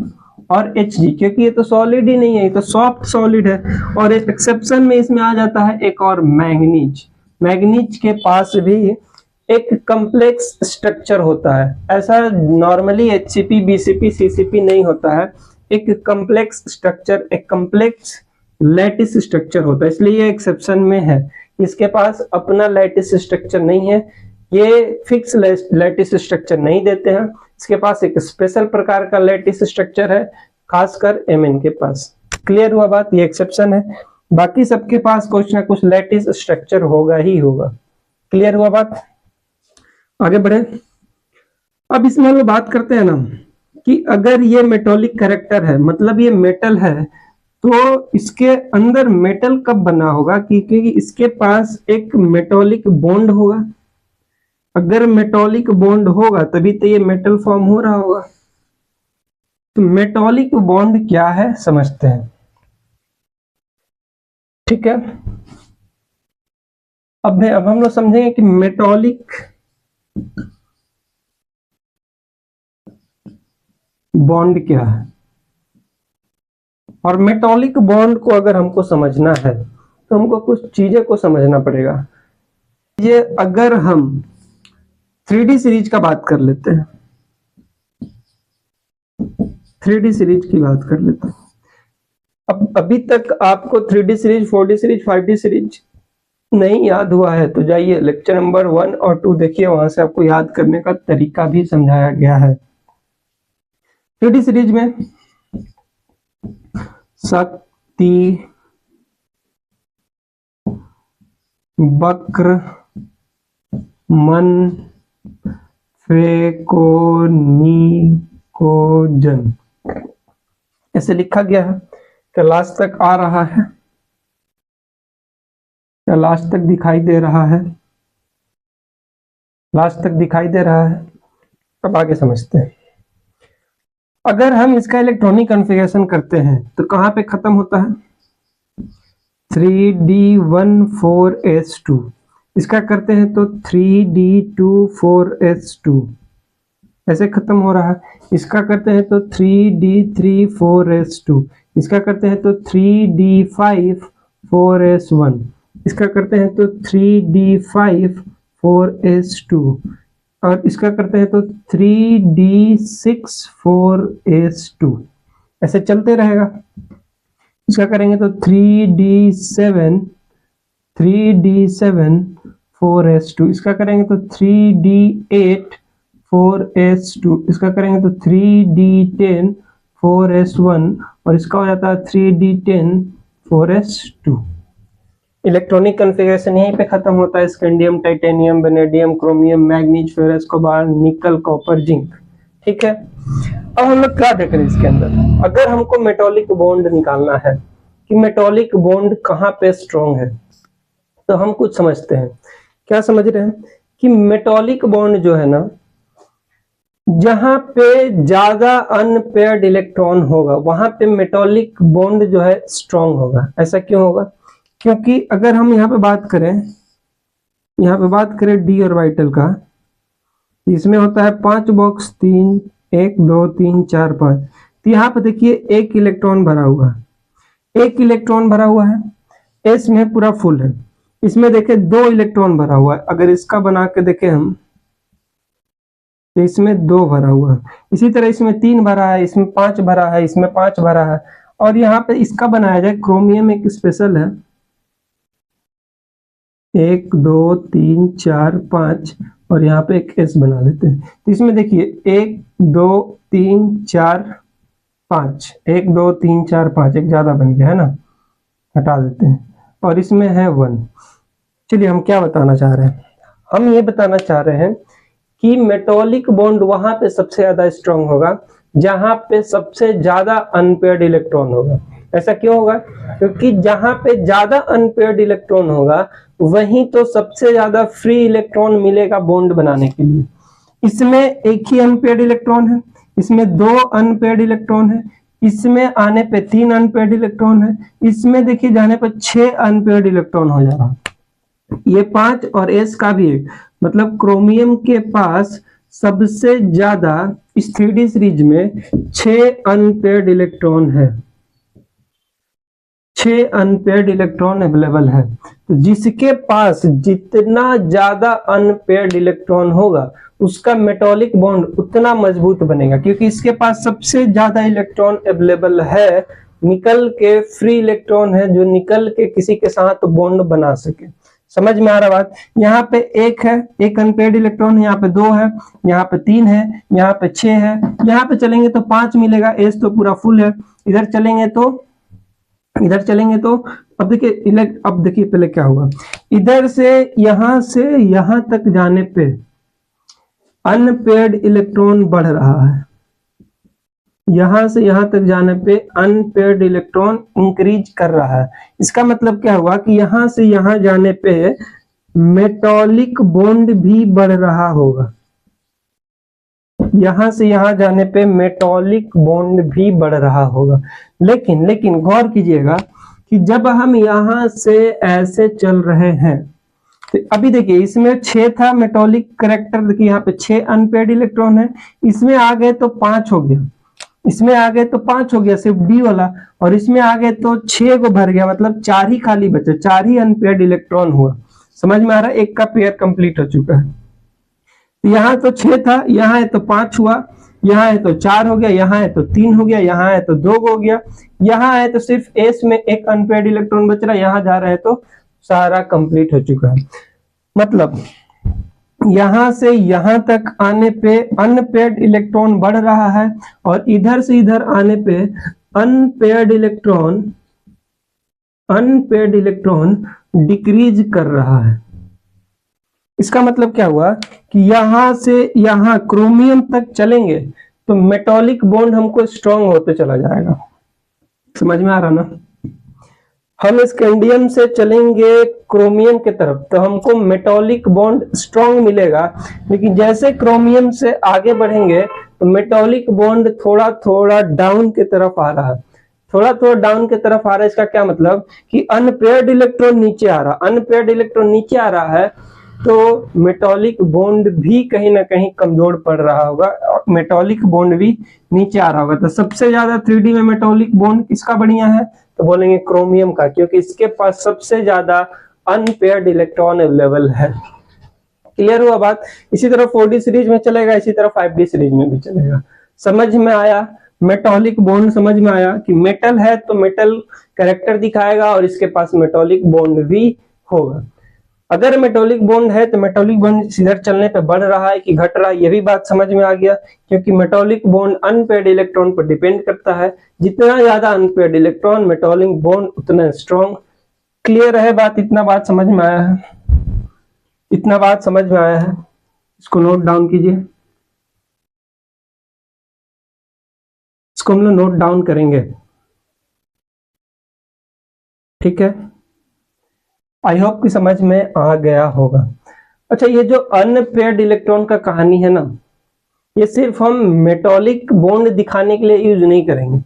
और Hg, क्योंकि ये तो सॉलिड ही नहीं है, ये तो सॉफ्ट सॉलिड है। और एक्सेप्शन में इसमें आ जाता है एक और मैग्नीज। मैग्नीज के पास भी एक कम्प्लेक्स स्ट्रक्चर होता है। ऐसा नॉर्मली HCP, BCP, CCP नहीं होता है। एक कम्प्लेक्स स्ट्रक्चर, एक कम्प्लेक्स लैटिस स्ट्रक्चर होता है, इसलिए ये एक्सेप्शन में है। इसके पास अपना लैटिस स्ट्रक्चर नहीं है, ये फिक्स लैटिस स्ट्रक्चर नहीं देते हैं। इसके पास एक स्पेशल प्रकार का लैटिस स्ट्रक्चर है, खासकर Mn के पास। क्लियर हुआ बात? ये एक्सेप्शन है, बाकी सबके पास कुछ ना कुछ लैटिस स्ट्रक्चर होगा ही होगा। क्लियर हुआ बात? आगे बढ़े। अब इसमें हम लोग बात करते हैं ना कि अगर ये मेटॉलिक कैरेक्टर है, मतलब ये मेटल है, तो इसके अंदर मेटल कब बना होगा, क्योंकि इसके पास एक मेटॉलिक बॉन्ड होगा। अगर मेटॉलिक बॉन्ड होगा तभी तो ये मेटल फॉर्म हो रहा होगा। तो मेटॉलिक बॉन्ड क्या है समझते हैं, ठीक है। अब हम लोग समझेंगे कि मेटॉलिक बॉन्ड क्या है। और मेटॉलिक बॉन्ड को अगर हमको समझना है तो हमको कुछ चीजें को समझना पड़ेगा। ये अगर हम 3D सीरीज का बात कर लेते हैं, 3D सीरीज की बात कर लेते हैं। अब अभी तक आपको 3D series, 4D series, 5D series नहीं याद हुआ है तो जाइए लेक्चर नंबर 1 और 2 देखिए, वहां से आपको याद करने का तरीका भी समझाया गया है। 3D सीरीज में शक्ति, वक्र, मन, फेकोनिकोजन ऐसे लिखा गया है। क्या लास्ट तक आ रहा है? क्या लास्ट तक दिखाई दे रहा है? लास्ट तक दिखाई दे रहा है। अब आगे समझते हैं। अगर हम इसका इलेक्ट्रॉनिक कॉन्फ़िगरेशन करते हैं तो कहां पे खत्म होता है? 3D14S2। इसका करते हैं तो 3D24S2 ऐसे खत्म हो रहा है। इसका करते हैं तो 3D34S2। इसका करते हैं तो 3D54S1। इसका करते हैं तो 3D54S2 और इसका करते हैं तो 3D64S2 ऐसे चलते रहेगा। इसका करेंगे तो 3D7 इसका करेंगे तो 3D8 4S2। इसका करेंगे तो 3D10 4S1 और इसका हो जाता है 3D10 4S2। इलेक्ट्रॉनिक कॉन्फ़िगरेशन यहीं पे खत्म होता है। Scandium, titanium, vanadium, chromium, manganese, ferrous, cobalt, निकल, कॉपर, जिंक, ठीक है। अब हम लोग क्या देख रहे हैं इसके अंदर, अगर हमको मेटॉलिक बॉन्ड निकालना है कि मेटॉलिक बॉन्ड कहाँ पे स्ट्रॉन्ग है, तो हम कुछ समझते हैं। क्या समझ रहे हैं कि मेटॉलिक बॉन्ड जो है ना, जहां पे ज्यादा अनपेयर्ड इलेक्ट्रॉन होगा वहां पे मेटॉलिक बॉन्ड जो है स्ट्रॉन्ग होगा। ऐसा क्यों होगा? क्योंकि अगर हम यहाँ पे बात करें डी ऑर्बिटल का, इसमें होता है 5 बॉक्स, 3 1 2 3 4 5। तो यहाँ पे देखिए एक इलेक्ट्रॉन भरा हुआ है, एक इलेक्ट्रॉन भरा हुआ है, एस में पूरा फुल है। इसमें देखे 2 इलेक्ट्रॉन भरा हुआ है। अगर इसका बना के देखें हम तो इसमें 2 भरा हुआ है। इसी तरह इसमें 3 भरा है, इसमें 5 भरा है, इसमें 5 भरा है। और यहाँ पे इसका बनाया जाए, क्रोमियम एक स्पेशल है, 1 2 3 4 5 और यहाँ पे एक एस बना लेते हैं। तो इसमें देखिए 1 2 3 4 5, 1 2 3 4 5, एक ज्यादा बन गया है ना, हटा देते हैं। और इसमें है 1। चलिए हम क्या बताना चाह रहे हैं, हम ये बताना चाह रहे हैं कि मेटॉलिक बॉन्ड वहां पे सबसे ज्यादा स्ट्रांग होगा जहां पे सबसे ज्यादा अनपेयर्ड इलेक्ट्रॉन होगा। ऐसा क्यों होगा? क्योंकि जहां पे ज्यादा अनपेयर्ड इलेक्ट्रॉन होगा वहीं तो सबसे ज्यादा फ्री इलेक्ट्रॉन मिलेगा बॉन्ड बनाने के लिए। इसमें एक ही अनपेयर्ड इलेक्ट्रॉन है, इसमें 2 अनपेयर्ड इलेक्ट्रॉन है, इसमें आने पे 3 अनपेयर्ड इलेक्ट्रॉन है, इसमें देखिए जाने पर 6 अनपेयर्ड इलेक्ट्रॉन हो जा रहा है। ये 5 और एस का भी एक, मतलब क्रोमियम के पास सबसे ज्यादा इस 3D सीरीज में 6 अनपेयर्ड इलेक्ट्रॉन है, 6 अनपेयर्ड इलेक्ट्रॉन अवेलेबल है। तो जिसके पास जितना ज्यादा अनपेयर्ड इलेक्ट्रॉन होगा उसका मेटॉलिक बॉन्ड उतना मजबूत बनेगा, क्योंकि इसके पास सबसे ज्यादा इलेक्ट्रॉन अवेलेबल है। निकल के फ्री इलेक्ट्रॉन है जो निकल के किसी के साथ बॉन्ड बना सके। समझ में आ रहा बात? यहाँ पे एक है, एक अनपेयर्ड इलेक्ट्रॉन है, यहाँ पे 2 है, यहाँ पे 3 है, यहाँ पे 6 है, यहाँ पे चलेंगे तो 5 मिलेगा, एस तो पूरा फुल है। इधर चलेंगे तो अब देखिए पहले क्या होगा, इधर से यहां तक जाने पे अनपेयर्ड इलेक्ट्रॉन बढ़ रहा है, यहां से यहां तक जाने पे अनपेयर्ड इलेक्ट्रॉन इंक्रीज कर रहा है। इसका मतलब क्या हुआ कि यहां से यहां जाने पे मेटॉलिक बॉन्ड भी बढ़ रहा होगा, यहां से यहां जाने पे मेटॉलिक बॉन्ड भी बढ़ रहा होगा। लेकिन लेकिन गौर कीजिएगा कि जब हम यहां से ऐसे चल रहे हैं तो अभी देखिए इसमें 6 था मेटॉलिक करेक्टर, देखिए यहाँ पे 6 अनपेयर्ड इलेक्ट्रॉन है, इसमें आ गए तो 5 हो गया, इसमें आ गए तो 5 हो गया सिर्फ डी वाला, और इसमें आ गए तो 6 को भर गया, मतलब 4 ही खाली बचे, 4 ही अनपेयर्ड इलेक्ट्रॉन हुआ। समझ में आ रहा है, एक का पेयर कंप्लीट हो चुका है। यहाँ तो 6 था, यहाँ है तो 5 हुआ, यहाँ है तो 4 हो गया, यहाँ है तो 3 हो गया, यहाँ है तो 2 हो गया, यहाँ है तो सिर्फ एस में एक अनपेयर्ड इलेक्ट्रॉन बच रहा है, यहाँ जा रहा है तो सारा कंप्लीट हो चुका है। मतलब यहां से यहां तक आने पे अनपेयर्ड इलेक्ट्रॉन बढ़ रहा है, और इधर से इधर आने पे अनपेयर्ड इलेक्ट्रॉन डिक्रीज कर रहा है। इसका मतलब क्या हुआ कि यहां से यहां क्रोमियम तक चलेंगे तो मेटॉलिक बॉन्ड हमको स्ट्रांग होते चला जाएगा। समझ में आ रहा ना, हम स्कैंडियम से चलेंगे क्रोमियम की तरफ तो हमको मेटॉलिक बॉन्ड स्ट्रांग मिलेगा, लेकिन जैसे क्रोमियम से आगे बढ़ेंगे तो मेटॉलिक बॉन्ड थोड़ा थोड़ा डाउन की तरफ आ रहा है, थोड़ा थोड़ा डाउन की तरफ आ रहा है। इसका क्या मतलब कि अनपेयर्ड इलेक्ट्रॉन नीचे आ रहा, अनपेयर्ड इलेक्ट्रॉन नीचे आ रहा है तो मेटॉलिक बॉन्ड भी कहीं ना कहीं कमजोर पड़ रहा होगा, मेटॉलिक बॉन्ड भी नीचे आ रहा होगा। तो सबसे ज्यादा 3D में मेटॉलिक बॉन्ड किसका बढ़िया है, तो बोलेंगे क्रोमियम का, क्योंकि इसके पास सबसे ज्यादा अनपेयर्ड इलेक्ट्रॉन अवेलेबल है। क्लियर हुआ बात। इसी तरह 4D सीरीज में चलेगा, इसी तरह 5D सीरीज में भी चलेगा। समझ में आया, मेटॉलिक बॉन्ड समझ में आया कि मेटल है तो मेटल कैरेक्टर दिखाएगा और इसके पास मेटॉलिक बॉन्ड भी होगा। अगर मेटॉलिक बॉन्ड है तो मेटॉलिक बॉन्ड इधर चलने पे बढ़ रहा है कि घट रहा है, ये भी बात समझ में आ गया, क्योंकि मेटॉलिक बॉन्ड अनपेयर्ड इलेक्ट्रॉन पर डिपेंड करता है। जितना ज्यादा अनपेयर्ड इलेक्ट्रॉन मेटॉलिक बॉन्ड उतना स्ट्रॉन्ग। क्लियर है बात, इतना बात समझ में आया है, इतना बात समझ में आया है, इसको नोट डाउन कीजिए, इसको हम लोग नोट डाउन करेंगे, ठीक है। आई होप कि समझ में आ गया होगा। अच्छा, ये जो अनपेयर्ड इलेक्ट्रॉन का कहानी है ना, ये सिर्फ हम मेटॉलिक बॉन्ड दिखाने के लिए यूज नहीं करेंगे।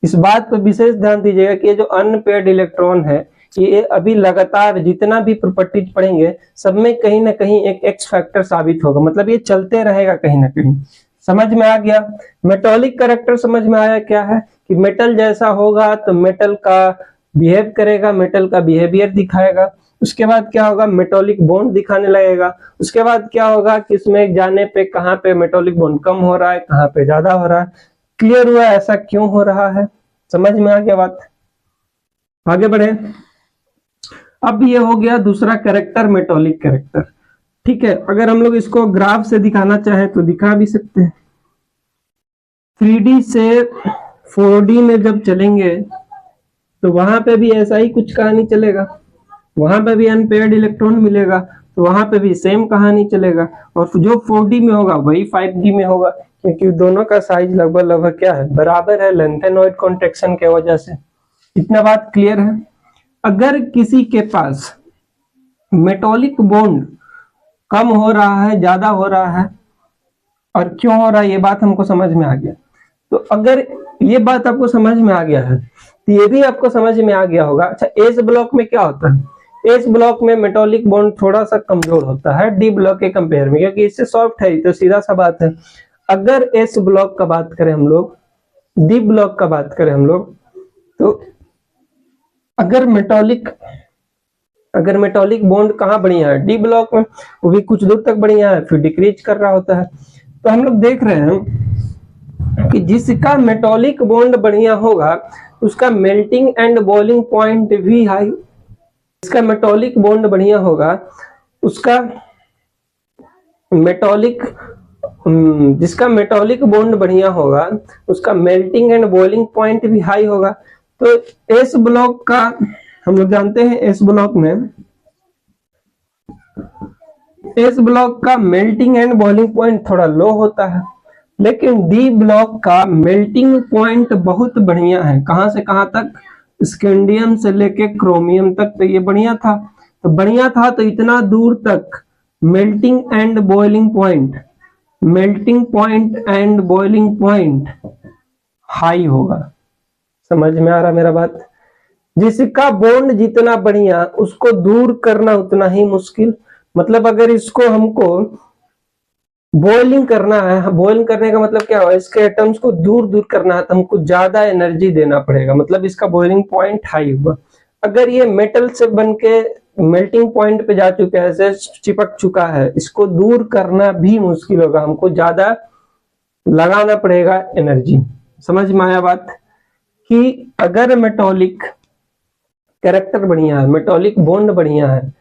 इस बात पर विशेष ध्यान दीजिएगा कि ये जो अनपेयर्ड इलेक्ट्रॉन है, ये अभी लगातार जितना भी प्रॉपर्टीज पढ़ेंगे सब में कहीं ना कहीं एक एक्स फैक्टर साबित होगा, मतलब ये चलते रहेगा कहीं ना कहीं। समझ में आ गया। मेटॉलिक कैरेक्टर समझ में आया क्या है कि मेटल जैसा होगा तो मेटल का बिहेव करेगा, मेटल का बिहेवियर दिखाएगा। उसके बाद क्या होगा, मेटॉलिक बॉन्ड दिखाने लगेगा। उसके बाद क्या होगा कि इसमें जाने पे कहाँ पे मेटॉलिक बॉन्ड कम हो रहा है, कहाँ पे ज्यादा हो रहा है। क्लियर हुआ ऐसा क्यों हो रहा है, समझ में आ गया बात। आगे बढ़े। अब ये हो गया दूसरा कैरेक्टर, मेटॉलिक कैरेक्टर, ठीक है। अगर हम लोग इसको ग्राफ से दिखाना चाहें तो दिखा भी सकते हैं। 3D से 4D में जब चलेंगे तो वहां पे भी ऐसा ही कुछ कहानी चलेगा, वहां पे भी अनपेयर्ड इलेक्ट्रॉन मिलेगा तो वहां पे भी सेम कहानी चलेगा, और जो 4D में होगा वही 5D में होगा, क्योंकि दोनों का साइज लगभग लगभग क्या है, बराबर है, लेंथेनॉइड कॉन्ट्रैक्शन के वजह से। इतना बात क्लियर है। अगर किसी के पास मेटॉलिक बॉन्ड कम हो रहा है, ज्यादा हो रहा है, और क्यों हो रहा है ये बात हमको समझ में आ गया। तो अगर ये बात आपको समझ में आ गया है तो ये भी आपको समझ में आ गया होगा। अच्छा, एस ब्लॉक में क्या होता है, एस ब्लॉक में मेटॉलिक बॉन्ड थोड़ा सा कमजोर होता है डी ब्लॉक के कंपेयर में, क्योंकि इससे सॉफ्ट है, तो सीधा सा बात है। अगर एस ब्लॉक का बात करें हम लोग, डी ब्लॉक का बात करें हम लोग, तो अगर मेटॉलिक बॉन्ड कहाँ बढ़िया है, डी ब्लॉक में, वो भी कुछ दूर तक बढ़िया है, फिर डिक्रीज कर रहा होता है। तो हम लोग देख रहे हैं कि जिसका मेटॉलिक बॉन्ड बढ़िया होगा उसका मेल्टिंग एंड बॉइलिंग पॉइंट भी हाई, जिसका मेटॉलिक बॉन्ड बढ़िया होगा उसका जिसका मेटॉलिक बॉन्ड बढ़िया होगा उसका मेल्टिंग एंड बॉइलिंग पॉइंट भी हाई होगा। तो एस ब्लॉक का हम लोग जानते हैं, एस ब्लॉक में एस ब्लॉक का मेल्टिंग एंड बॉइलिंग पॉइंट थोड़ा लो होता है, लेकिन डी ब्लॉक का मेल्टिंग पॉइंट बहुत बढ़िया है। कहां से कहां तक? स्कैंडियम से लेके क्रोमियम तक। तो ये बढ़िया था, तो बढ़िया था तो इतना दूर तक melting and boiling point, melting point and boiling point high होगा। समझ में आ रहा मेरा बात? जिसका बॉन्ड जितना बढ़िया उसको दूर करना उतना ही मुश्किल। मतलब अगर इसको हमको बॉइलिंग करना है, बॉइलिंग करने का मतलब क्या है, इसके एटम्स को दूर दूर करना है तो हमको ज्यादा एनर्जी देना पड़ेगा, मतलब इसका बॉइलिंग पॉइंट हाई होगा। अगर ये मेटल से बनके मेल्टिंग पॉइंट पे जा चुका है, ऐसे चिपक चुका है, इसको दूर करना भी मुश्किल होगा, हमको ज्यादा लगाना पड़ेगा एनर्जी। समझ में आया बात? कि अगर मेटॉलिक कैरेक्टर बढ़िया है, मेटॉलिक बॉन्ड बढ़िया है,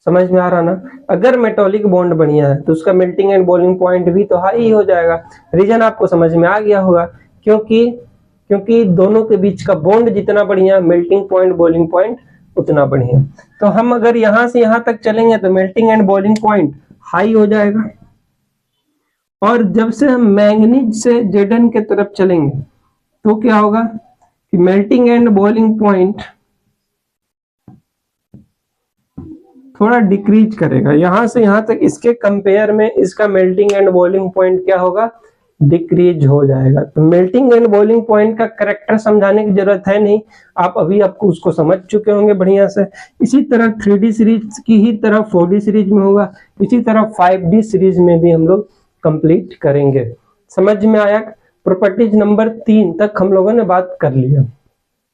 समझ में आ रहा ना? अगर मेटॉलिक बॉन्ड बढ़िया है तो उसका मेल्टिंग एंड बॉइलिंग पॉइंट भी तो हाई हो जाएगा। रीजन आपको समझ में आ गया होगा, क्योंकि दोनों के बीच का बॉन्ड जितना बढ़िया, मेल्टिंग पॉइंट बॉइलिंग पॉइंट उतना बढ़िया। तो हम अगर यहां से यहां तक चलेंगे तो melting and boiling point high हो जाएगा, और जब से हम मैंगनीज से जेडन के तरफ चलेंगे तो क्या होगा कि मेल्टिंग एंड बॉइलिंग पॉइंट थोड़ा डिक्रीज करेगा। यहां से यहां तक इसके कंपेयर में इसका मेल्टिंग एंड बॉइलिंग पॉइंट क्या होगा? डिक्रीज हो जाएगा। तो मेल्टिंग एंड बॉइलिंग पॉइंट का करैक्टर समझाने की जरूरत है नहीं, आप अभी आपको उसको समझ चुके होंगे बढ़िया से। इसी तरह 3D सीरीज की ही तरह 4D सीरीज में होगा, इसी तरह 5D सीरीज में भी हम लोग कंप्लीट करेंगे। समझ में आया? प्रॉपर्टीज नंबर 3 तक हम लोगों ने बात कर लिया।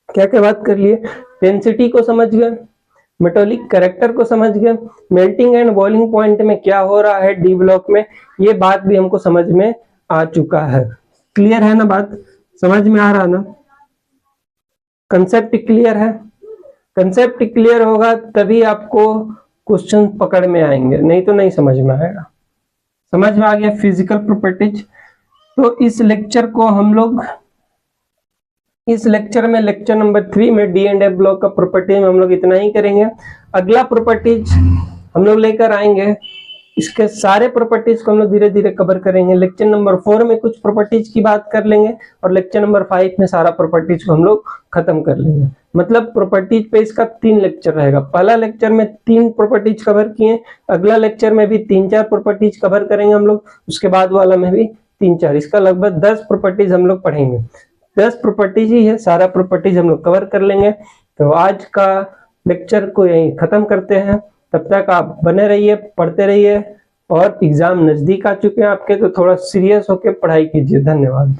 क्या क्या बात कर लिए? डेंसिटी को समझ गए, मेटॉलिक कैरेक्टर को समझ गए, मेल्टिंग एंड बॉइलिंग पॉइंट में क्या हो रहा है डी ब्लॉक में, ये बात भी हमको समझ में आ चुका है। क्लियर है ना बात? समझ में आ रहा ना? कंसेप्ट क्लियर है? कंसेप्ट क्लियर होगा तभी आपको क्वेश्चन पकड़ में आएंगे, नहीं तो नहीं समझ में आएगा। समझ में आ गया फिजिकल प्रॉपर्टीज? तो इस लेक्चर को हम लोग, इस लेक्चर में लेक्चर नंबर 3 में डी एंड एफ ब्लॉक का प्रॉपर्टी में हम लोग इतना ही करेंगे। अगला प्रॉपर्टीज हम लोग लेकर आएंगे, इसके सारे प्रॉपर्टीज को हम लोग धीरे धीरे कवर करेंगे। लेक्चर नंबर 4 में कुछ प्रॉपर्टीज की बात कर लेंगे और लेक्चर नंबर 5 में सारा प्रॉपर्टीज को हम लोग खत्म कर लेंगे। मतलब प्रॉपर्टीज पे इसका 3 लेक्चर रहेगा। पहला लेक्चर में 3 प्रॉपर्टीज कवर किए, अगला लेक्चर में भी 3-4 प्रॉपर्टीज कवर करेंगे हम लोग, उसके बाद वाला में भी 3-4, इसका लगभग 10 प्रॉपर्टीज हम लोग पढ़ेंगे। 10 प्रॉपर्टीज ही है, सारा प्रॉपर्टीज हम लोग कवर कर लेंगे। तो आज का लेक्चर को यहीं खत्म करते हैं। तब तक आप बने रहिए, पढ़ते रहिए, और एग्जाम नजदीक आ चुके हैं आपके, तो थोड़ा सीरियस होकर पढ़ाई कीजिए। धन्यवाद।